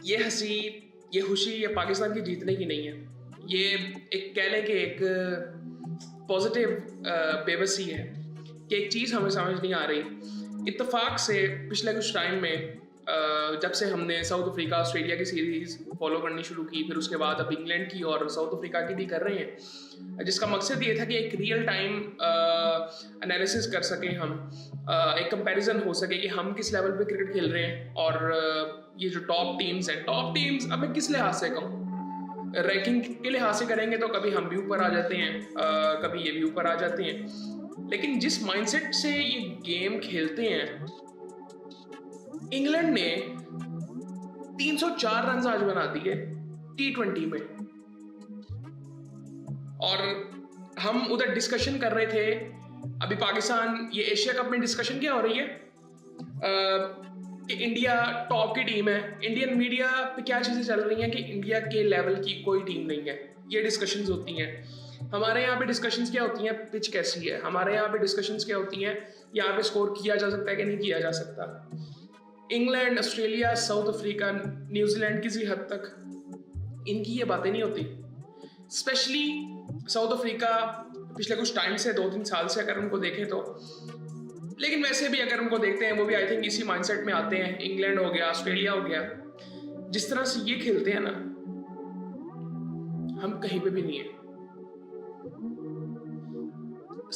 ये हंसी, ये खुशी, ये पाकिस्तान की जीतने की नहीं है। ये एक कह लें कि एक पॉजिटिव बेबसी है कि एक चीज़ हमें समझ नहीं आ रही। इत्तेफाक से पिछले कुछ टाइम में जब से हमने साउथ अफ्रीका ऑस्ट्रेलिया की सीरीज़ फॉलो करनी शुरू की, फिर उसके बाद अब इंग्लैंड की और साउथ अफ्रीका की भी कर रहे हैं, जिसका मकसद ये था कि एक रियल टाइम एनालिसिस कर सकें हम, एक कंपैरिजन हो सके कि हम किस लेवल पे क्रिकेट खेल रहे हैं। और ये जो टॉप टीम्स हैं, टॉप टीम्स अब मैं किस लिहाज से कहूँ, रैंकिंग के लिहाज से करेंगे तो कभी हम भी ऊपर आ जाते हैं, कभी ये भी ऊपर आ जाते हैं। लेकिन जिस माइंडसेट से ये गेम खेलते हैं, इंग्लैंड ने 304 रन आज बना दिए T20 में, और हम उधर डिस्कशन कर रहे थे। अभी पाकिस्तान, ये एशिया कप में डिस्कशन क्या हो रही है कि इंडिया टॉप की टीम है। इंडियन मीडिया पे क्या चीज़ें चल रही हैं कि इंडिया के लेवल की कोई टीम नहीं है, ये डिस्कशंस होती हैं। हमारे यहाँ पे डिस्कशंस क्या होती हैं, पिच कैसी है। हमारे यहाँ पे डिस्कशंस क्या होती हैं, यहाँ पे स्कोर किया जा सकता है कि नहीं किया जा सकता। England, Australia, south Africa, New Zealand, किसी हद तक इनकी ये बातें नहीं होती। स्पेशली साउथ अफ्रीका पिछले कुछ टाइम से, 2-3 साल से अगर उनको देखें तो, लेकिन वैसे भी अगर उनको देखते हैं वो भी आई थिंक इसी माइंडसेट में आते हैं। इंग्लैंड हो गया, ऑस्ट्रेलिया हो गया, जिस तरह से ये खेलते हैं ना, हम कहीं पे भी नहीं है।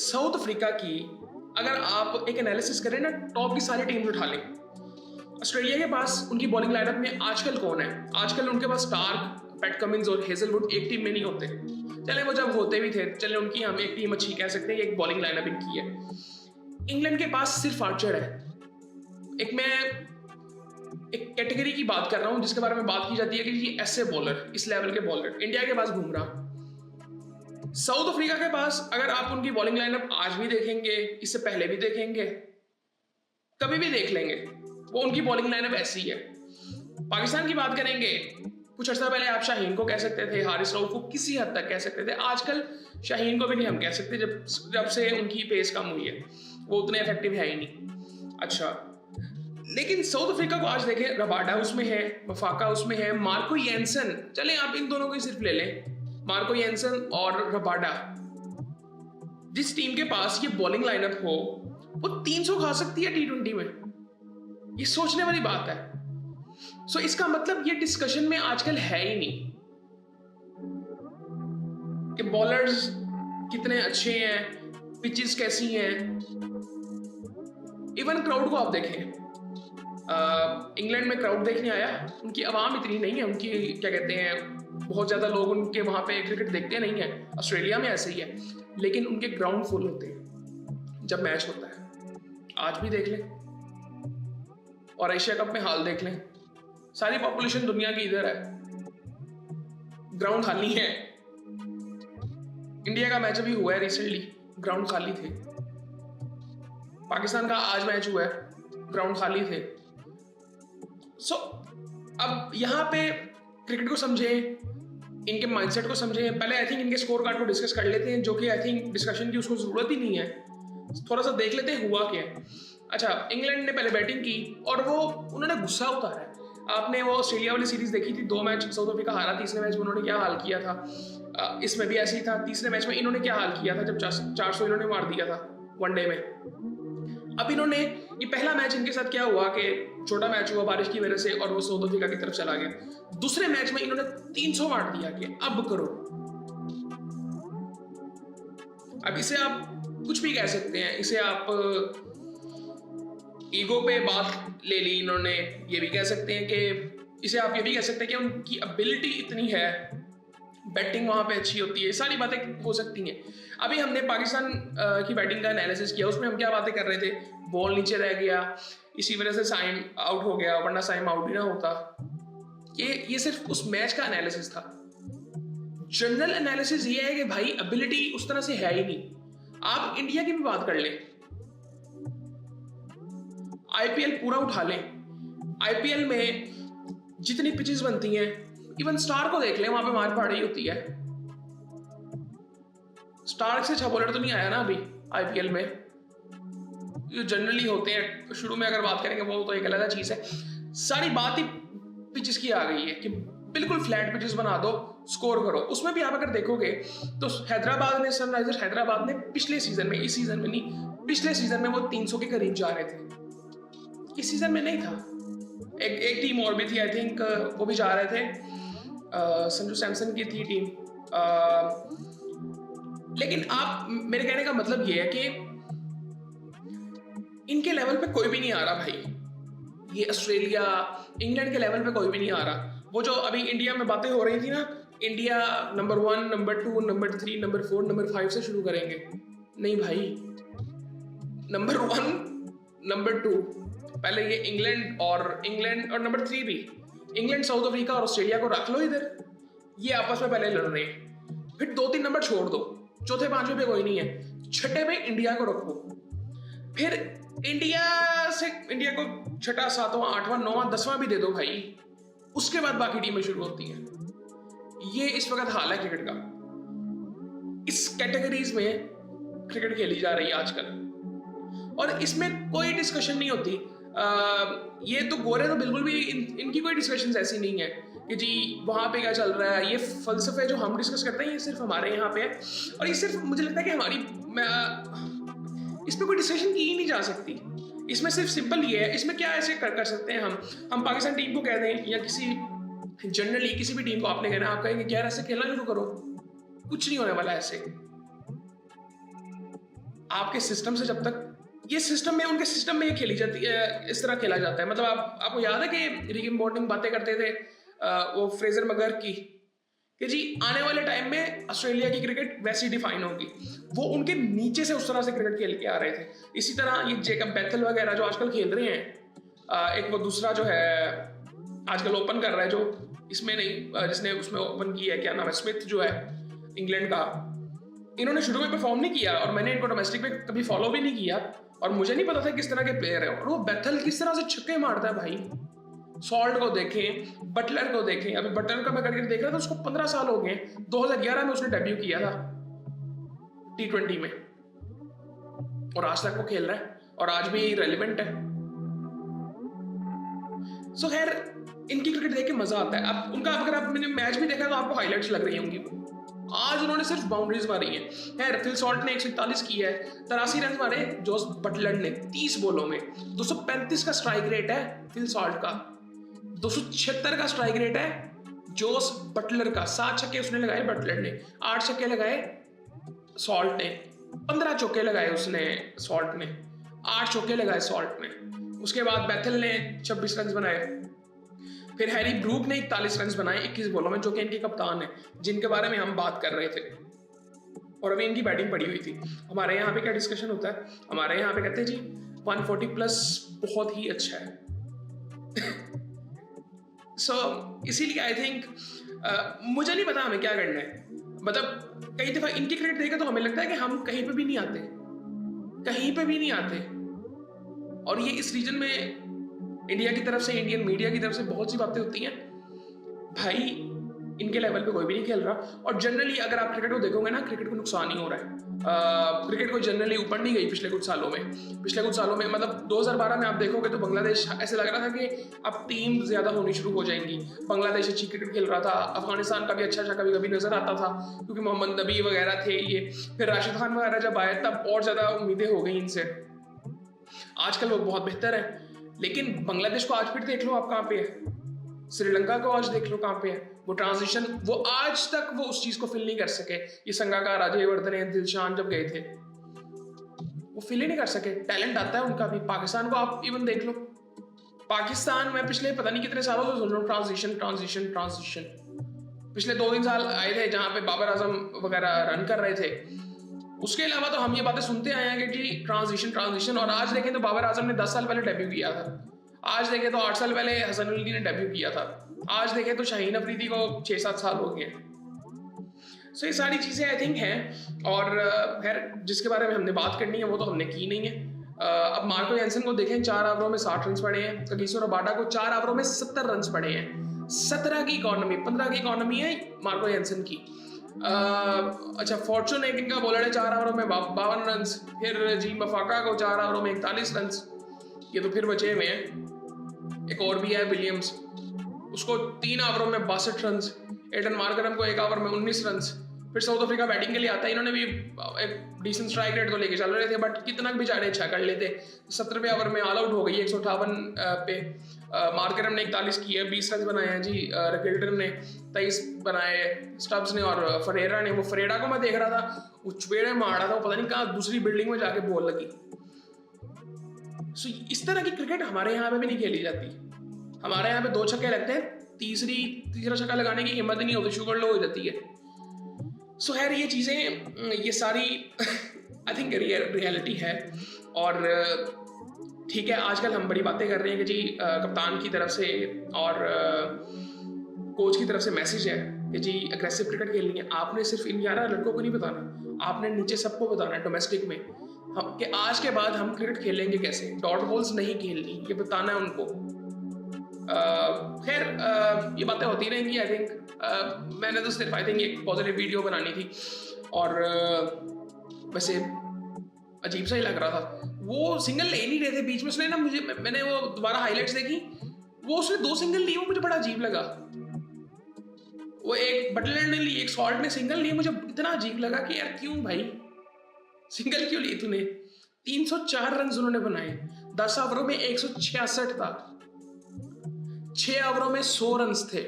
साउथ अफ्रीका की अगर आप एक एनालिसिस करें ना, टॉप की सारी टीम्स उठा लें, ऑस्ट्रेलिया के पास उनकी बॉलिंग लाइनअप में आजकल कौन है? आजकल उनके पास स्टार्क, पैट कमिंस और हेजलवुड एक टीम में नहीं होते। चले वो जब होते भी थे, चले उनकी हम एक टीम अच्छी कह सकते हैं, एक बॉलिंग लाइनअप इनकी है। इंग्लैंड के पास सिर्फ आर्चर है। मैं एक कैटेगरी की बात कर रहा हूं जिसके बारे में बात की जाती है कि ये ऐसे बॉलर, इस लेवल के बॉलर। इंडिया के पास बुमराह। साउथ अफ्रीका के पास अगर आप उनकी बॉलिंग लाइनअप आज भी देखेंगे, इससे पहले भी देखेंगे, कभी भी देख लेंगे, वो उनकी बॉलिंग लाइनअप ऐसी है। पाकिस्तान की बात करेंगे, कुछ अर्सा पहले आप शाहीन को कह सकते थे, हारिस रऊफ को किसी हद तक कह सकते थे। आजकल शाहीन को भी नहीं हम कह सकते, जब से उनकी पेस कम हुई है, वो उतने इफेक्टिव है ही नहीं। अच्छा, लेकिन साउथ अफ्रीका को आज देखें, रबाडा उसमें है, मफाका उसमें है, मार्को येंसन, चले आप इन दोनों को ही सिर्फ ले लें, मार्को येंसन और रबाडा। जिस टीम के पास ये बॉलिंग लाइनअप हो, वो 300 खा सकती है T20 में। ये सोचने वाली बात है। सो इसका मतलब ये डिस्कशन में आजकल है ही नहीं कि बॉलर्स कितने अच्छे हैं, पिचेस कैसी हैं। इवन क्राउड को आप देखें, इंग्लैंड में क्राउड देखने आया, उनकी आवाम इतनी नहीं है, उनकी क्या कहते हैं, बहुत ज़्यादा लोग उनके वहाँ पे क्रिकेट देखते नहीं है। ऑस्ट्रेलिया में ऐसे ही है, लेकिन उनके ग्राउंड फुल होते हैं जब मैच होता है। आज भी देख लें और एशिया कप में हाल देख लें, सारी पॉपुलेशन दुनिया की इधर है, ग्राउंड खाली है। इंडिया का मैच अभी हुआ है रिसेंटली, ग्राउंड खाली थे। पाकिस्तान का आज मैच हुआ है, ग्राउंड खाली थे। सो अब यहाँ पे क्रिकेट को समझें, इनके माइंडसेट को समझें। पहले आई थिंक इनके स्कोर कार्ड को डिस्कस कर लेते हैं, जो कि आई थिंक डिस्कशन की उसको जरूरत ही नहीं है। थोड़ा सा देख लेते हैं हुआ क्या है। अच्छा, इंग्लैंड ने पहले बैटिंग की और वो उन्होंने गुस्सा उतारा है। आपने वो ऑस्ट्रेलिया वाली सीरीज देखी थी, 2 मैच साउथ अफ्रीका हारा, तीसरे मैच में उन्होंने क्या हाल किया था। इसमें भी ऐसे ही था, तीसरे मैच में इन्होंने क्या हाल किया था जब 400 इन्होंने मार दिया था वनडे में। अब इन्होंने, ये पहला मैच इनके साथ क्या हुआ कि छोटा मैच हुआ बारिश की वजह से और वो साउथ अफ्रीका की तरफ चला गया। दूसरे मैच में इन्होंने 300 मार दिया कि अब करो। अब इसे आप कुछ भी कह सकते हैं, इसे आप ईगो पे बात ले ली इन्होंने, ये भी कह सकते हैं कि इसे आप ये भी कह सकते हैं कि उनकी एबिलिटी इतनी है, बैटिंग वहां पे अच्छी होती है, सारी बातें हो सकती हैं। अभी हमने पाकिस्तान की बैटिंग का एनालिसिस किया, उसमें हम क्या बातें कर रहे थे, बॉल नीचे रह गया, इसी वजह से साइम आउट हो गया, वरना साइम आउट ही ना होता। ये सिर्फ उस मैच का एनालिसिस था। जनरल एनालिसिस ये है कि भाई एबिलिटी उस तरह से है ही नहीं। आप इंडिया की भी बात कर लें, आईपीएल पूरा उठा लें, आईपीएल में जितनी पिचेस बनती हैं, इवन स्टार को देख लें, वहां पे मार पहाड़ी होती है। स्टार से अच्छा बॉलर तो नहीं आया ना अभी आईपीएल में, जो जनरली होते हैं। शुरू में अगर बात करेंगे वो तो एक अलग चीज है। सारी बात ही पिचेस की आ गई है कि बिल्कुल फ्लैट पिचेस बना दो, स्कोर करो। उसमें भी आप अगर देखोगे तो हैदराबाद ने, सनराइजर्स हैदराबाद ने पिछले सीजन में, इस सीजन में नहीं, पिछले सीजन में वो 300 के करीब जा रहे थे, इस सीजन में नहीं था। एक टीम और भी थी आई थिंक, वो भी जा रहे थे, संजू सैमसन की थी टीम। लेकिन आप, मेरे कहने का मतलब ये है कि इनके लेवल पे कोई भी नहीं आ रहा भाई। ये ऑस्ट्रेलिया, इंग्लैंड के लेवल पे कोई भी नहीं आ रहा। वो जो अभी इंडिया में बातें हो रही थी ना, India number 1, number 2, number 3, number 4, number 5 से शुरू करेंगे, नहीं भाई, नंबर 1, नंबर 2, पहले ये इंग्लैंड और नंबर 3 भी, इंग्लैंड, साउथ अफ्रीका और ऑस्ट्रेलिया को रख लो इधर, ये आपस में पहले लड़ रहे हैं। फिर 2-3 नंबर छोड़ दो, चौथे पांचवें पे कोई नहीं है, छठे पे इंडिया को रखो। फिर इंडिया को छठा, सातवां, आठवां, नौवां, 10वां भी दे दो भाई, उसके बाद बाकी टीमें शुरू होती हैं। ये इस वक्त हाल है क्रिकेट का। इस कैटेगरीज में क्रिकेट खेली जा रही है आजकल, और इसमें कोई डिस्कशन नहीं होती। ये तो गोरे तो बिल्कुल भी इनकी कोई डिस्कशन ऐसी नहीं है कि जी वहाँ पे क्या चल रहा है। ये फलसफे जो हम डिस्कस करते हैं ये सिर्फ हमारे यहाँ पे है, और ये सिर्फ मुझे लगता है कि इस पर कोई डिस्कशन की ही नहीं जा सकती। इसमें सिर्फ सिंपल ये है, इसमें क्या ऐसे कर सकते हैं हम पाकिस्तान टीम को कह दें, या जनरली किसी भी टीम को आपने कहना, आप कहेंगे यार ऐसे खेलना शुरू करो, कुछ नहीं होने वाला ऐसे। आपके सिस्टम से, जब तक ये सिस्टम में, उनके सिस्टम में ये खेली जाती है, इस तरह खेला जाता है। मतलब आपको याद है कि रिकी पॉन्टिंग बातें करते थे वो फ्रेजर मगर की, कि जी आने वाले टाइम में ऑस्ट्रेलिया की क्रिकेट वैसी डिफाइन होगी। वो उनके नीचे से उस तरह से क्रिकेट खेल के आ रहे थे। इसी तरह ये जेकब बैथल वगैरह जो आजकल खेल रहे हैं, एक वो दूसरा जो है आजकल ओपन कर रहा है, जो इसमें नहीं, जिसने उसमें ओपन किया है, क्या नाम है, स्मिथ जो है इंग्लैंड का, इन्होंने शुरू में परफॉर्म नहीं किया, और मैंने इनको डोमेस्टिक में कभी फॉलो भी नहीं किया, और मुझे नहीं पता था किस तरह के प्लेयर है। और वो बैथल किस तरह से छक्के मारता है भाई। सॉल्ट को देखें, बटलर को देखें। अभी बटलर का मैं करके देख रहा था, उसको 15 साल हो गए। 2011 में उसने डेब्यू किया था T20 में, और आज तक वो खेल रहा है, और आज भी रेलिवेंट है। सो खैर, इनकी क्रिकेट देख के मजा आता है। अब उनका, अगर आपने मैच भी देखा तो आपको हाईलाइट्स लग रही होंगी। आज उन्होंने सिर्फ बाउंड्रीज मारी है। खैर, फिल सॉल्ट ने 141 किया है, 83 रन मारे जोस बटलर ने 30 बॉलों में। 235 का स्ट्राइक रेट है फिल सॉल्ट का, 276 का स्ट्राइक रेट है जोस बटलर का। 7 छक्के उसने लगाए बटलर ने, 8 छक्के लगाए सॉल्ट ने, 15 चौके लगाए उसने सॉल्ट ने, 8 चौके लगाए सॉल्ट ने। उसके बाद बैथल ने 26 रन बनाए। फिर हैरी ब्रूक ने 41 रन बनाए 21 बॉलों में, जो कि इनके कप्तान है, जिनके बारे में हम बात कर रहे थे। और अभी इनकी बैटिंग पड़ी हुई थी। हमारे यहाँ पे क्या डिस्कशन होता है, हमारे यहाँ पे कहते हैं जी 140 प्लस बहुत ही अच्छा है। इसीलिए आई थिंक मुझे नहीं पता हमें क्या करना है। मतलब कई दफा इनकी क्रिकेट देखे तो हमें लगता है कि हम कहीं पे भी नहीं आते, कहीं पे भी नहीं आते। और ये इस रीजन में इंडिया की तरफ से, इंडियन मीडिया की तरफ से बहुत सी बातें होती हैं, भाई इनके लेवल पे कोई भी नहीं खेल रहा। और जनरली अगर आप क्रिकेट को देखोगे ना, क्रिकेट को नुकसान ही हो रहा है। क्रिकेट को जनरली ऊपर नहीं गई पिछले कुछ सालों में। मतलब 2012 में आप देखोगे तो बांग्लादेश ऐसे लग रहा था कि अब टीम ज्यादा होनी शुरू हो जाएंगी। बांग्लादेश अच्छी क्रिकेट खेल रहा था, अफगानिस्तान का भी अच्छा कभी कभी नजर आता था, क्योंकि मोहम्मद नबी वगैरह थे ये। फिर राशिद खान वगैरह जब आए तब और ज्यादा उम्मीदें हो गई इनसे। आजकल वो बहुत बेहतर है, लेकिन बांग्लादेश को आज फिर देख लो आप कहाँ पे है, श्रीलंका को आज देख लो कहाँ पे है। वो ट्रांजिशन, वो आज तक वो उस चीज को फिल नहीं कर सके। ये संगाकार, अजयवर्धन, दिलशान जब गए थे वो फिल ही नहीं कर सके। टैलेंट आता है उनका भी। पाकिस्तान को आप इवन देख लो, पाकिस्तान में पिछले पता नहीं कितने सालों से सुन रहा हूँ ट्रांजिशन। पिछले 2-3 साल आए थे जहां पे बाबर आजम वगैरह रन कर रहे थे। उसके अलावा तो हम ये बातें सुनते आए हैं कि जी ट्रांजिशन। और आज देखें तो बाबर आजम ने 10 साल पहले डेब्यू किया था। आज देखें तो 8 साल पहले हसन अली ने डेब्यू किया था। आज देखें तो शाहीन अफरीदी को 6-7 साल हो गए। सो ये सारी चीज़ें आई थिंक हैं। और खैर, जिसके बारे में हमने बात करनी है वो तो हमने की नहीं है। अब मार्को जेनसन को देखें, 4 ओवरों में 60 रन पड़े हैं। कगिसो रबाडा को 4 ओवरों में 70 रन पड़े हैं। 17 की इकोनॉमी, 15 की इकोनॉमी है मार्को जेनसन की। अच्छा, फॉर्चून एक इनका बॉलर है, 4 ओवरों में 52 रन। फिर जी मफाका को 4 ओवरों में 41 रन। ये तो फिर बचे हुए हैं। एक और भी है विलियम्स, उसको 3 ओवरों में 62 रन, एडन मार्करम को 1 ओवर में 19 रन। फिर साउथ अफ्रीका बैटिंग के लिए आता है, इन्होंने भी एक डिसेंट स्ट्राइक रेट तो लेके चल रहे थे, बट कितना भी बेचारे अच्छा कर लेते। 17वें ओवर में ऑल आउट हो गई 158 पे। मार्करम ने 41 किए, 20 रन बनाए हैं जी। रकिल्टन ने 23 बनाए, स्टब्स ने और फरेरा ने। वो फरेरा को मैं देख रहा था, वो चुपेड़े मार रहा था, वो पता नहीं कहाँ दूसरी बिल्डिंग में जाके बॉल लगी। सो इस तरह की क्रिकेट हमारे यहाँ पे भी नहीं खेली जाती। हमारे यहाँ पे 2 छक्के लगते हैं, तीसरा छक्का लगाने की हिम्मत नहीं होती, शुगर लो हो जाती है। सो खैर ये चीज़ें, ये सारी आई थिंक रियलिटी है। और ठीक है, आजकल हम बड़ी बातें कर रहे हैं कि जी कप्तान की तरफ से और कोच की तरफ से मैसेज है कि जी अग्रेसिव क्रिकेट खेलनी है। आपने सिर्फ इन 11 लड़कों को नहीं बताना, आपने नीचे सबको बताना है डोमेस्टिक में हम कि आज के बाद हम क्रिकेट खेलेंगे कैसे, डॉट बॉल्स नहीं खेलनी, ये बताना है उनको। खैर ये बातें होती रहेंगी। आई थिंक मैंने तो सिर्फ आई थिंक एक पॉजिटिव वीडियो बनानी थी, और वैसे अजीब सा ही लग रहा था। वो सिंगल ले नहीं रहे थे बीच में, उसने ना मैंने वो दोबारा हाईलाइट्स देखी, वो उसने 2 सिंगल लिए, वो मुझे बड़ा अजीब लगा। वो एक बटलर ने ली, एक सॉल्ट ने सिंगल लिए, मुझे इतना अजीब लगा कि यार क्यों भाई सिंगल क्यों ली तूने। 304 रन उन्होंने बनाए, 10 ओवरों में 166 था, 6 ओवरों में 100 रन थे।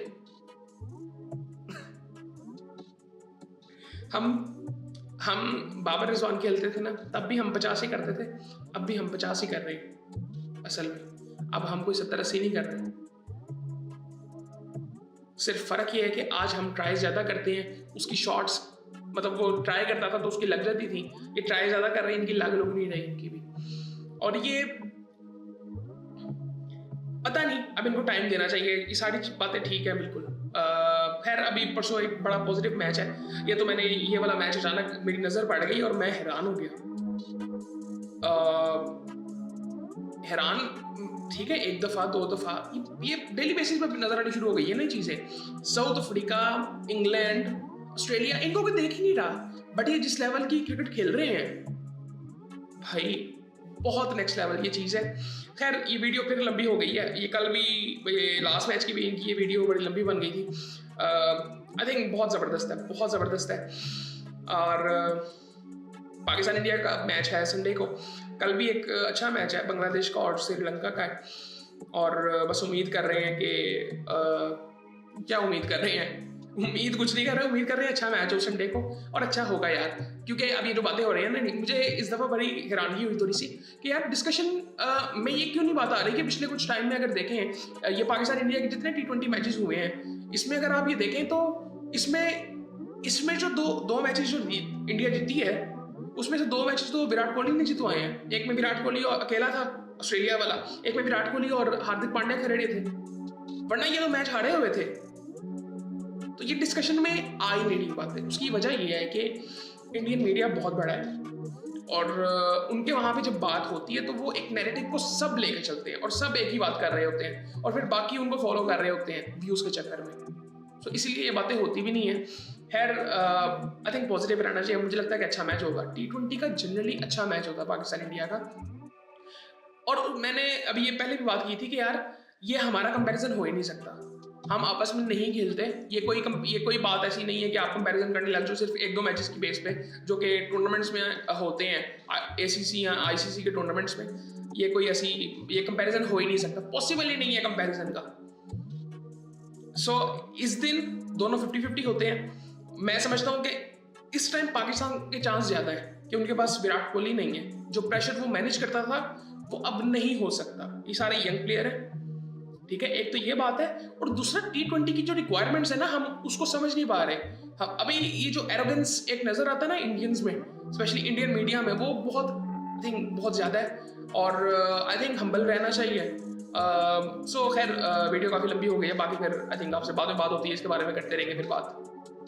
हम बाबर रिजवान खेलते थे ना, तब भी हम 50 ही करते थे, अब भी हम 50 ही कर रहे हैं असल में। अब हम कोई 70-80 नहीं कर रहे, सिर्फ फर्क ये है कि आज हम ट्राई ज्यादा करते हैं। उसकी शॉट्स, मतलब वो ट्राई करता था तो उसकी लग जाती थी, ये ट्राई ज्यादा कर रहे हैं, इनकी लग नहीं रही इनकी भी। और ये पता नहीं, अब इनको टाइम देना चाहिए। ये सारी बातें ठीक है बिल्कुल। खैर अभी परसों एक बड़ा पॉजिटिव मैच है, ये तो मैंने ये वाला मैच अचानक मेरी नजर पड़ गई और मैं हैरान हो गया। हैरान ठीक है, 1 दफा 2 दफा, ये डेली बेसिस पे नजर आनी शुरू हो गई है ना चीजें। साउथ अफ्रीका, इंग्लैंड, ऑस्ट्रेलिया, इनको कोई देख ही नहीं रहा, बट ये जिस लेवल की क्रिकेट खेल रहे हैं भाई, बहुत नेक्स्ट लेवल ये चीज़ है। खैर ये वीडियो फिर लंबी हो गई है, ये कल भी, ये लास्ट मैच की भी इनकी ये वीडियो बड़ी लंबी बन गई थी। आई थिंक बहुत ज़बरदस्त है, बहुत ज़बरदस्त है। और पाकिस्तान इंडिया का मैच है संडे को, कल भी एक अच्छा मैच है, बांग्लादेश का और श्रीलंका का है। और बस उम्मीद कर रहे हैं कि क्या उम्मीद कर रहे हैं, उम्मीद कुछ नहीं कर रहे, उम्मीद कर रहे हैं अच्छा मैच हो संडे को, और अच्छा होगा यार। क्योंकि अब ये जो बातें हो रही हैं ना, मुझे इस दफ़ा बड़ी हैरानगी हुई थोड़ी सी कि यार डिस्कशन में ये क्यों नहीं बात आ रही कि पिछले कुछ टाइम में अगर देखें, ये पाकिस्तान इंडिया के जितने T20 मैचेस हुए हैं, इसमें अगर आप ये देखें तो इसमें जो दो मैचेस जो इंडिया जीती है, उसमें से 2 मैचेस तो विराट कोहली ने जितवाए हैं। एक में विराट कोहली और अकेला था ऑस्ट्रेलिया वाला, एक में विराट कोहली और हार्दिक पांड्या खड़े थे, वरना ये तो मैच हारे हुए थे। तो ये डिस्कशन में आ ही नहीं पाते। उसकी वजह ये है कि इंडियन मीडिया बहुत बड़ा है, और उनके वहाँ पे जब बात होती है तो वो एक नैरेटिव को सब लेकर चलते हैं, और सब एक ही बात कर रहे होते हैं, और फिर बाकी उनको फॉलो कर रहे होते हैं व्यूज़ के चक्कर में। तो इसीलिए ये बातें होती भी नहीं है। खैर आई थिंक पॉजिटिव रहना चाहिए। मुझे लगता है कि अच्छा मैच होगा। T20 का जनरली अच्छा मैच होता है पाकिस्तान इंडिया का। और मैंने अभी ये पहले भी बात की थी कि यार ये हमारा कंपैरिजन हो ही नहीं सकता, हम आपस में नहीं खेलते। ये कोई बात ऐसी नहीं है कि आप कंपैरिजन करने लग जाओ सिर्फ 1-2 मैचेस की बेस पे, जो कि टूर्नामेंट्स में होते हैं, ACC या ICC के टूर्नामेंट्स में। ये कंपैरिजन हो ही नहीं सकता, पॉसिबल ही नहीं है कंपैरिजन का। सो इस दिन दोनों 50-50 होते हैं। मैं समझता हूँ कि इस टाइम पाकिस्तान के चांस ज़्यादा है कि उनके पास विराट कोहली नहीं है, जो प्रेशर वो मैनेज करता था वो अब नहीं हो सकता। ये सारे यंग प्लेयर हैं, ठीक है, एक तो ये बात है, और दूसरा T20 की जो रिक्वायरमेंट्स है ना, हम उसको समझ नहीं पा रहे। हम अभी ये जो एरोगेंस एक नजर आता है ना इंडियंस में, स्पेशली इंडियन मीडिया में, वो बहुत ज़्यादा है, और आई थिंक हम्बल रहना चाहिए। सो खैर वीडियो काफ़ी लंबी हो गई है, बाकी फिर आई थिंक आपसे बाद में बात होती है, इसके बारे में करते रहेंगे फिर बात।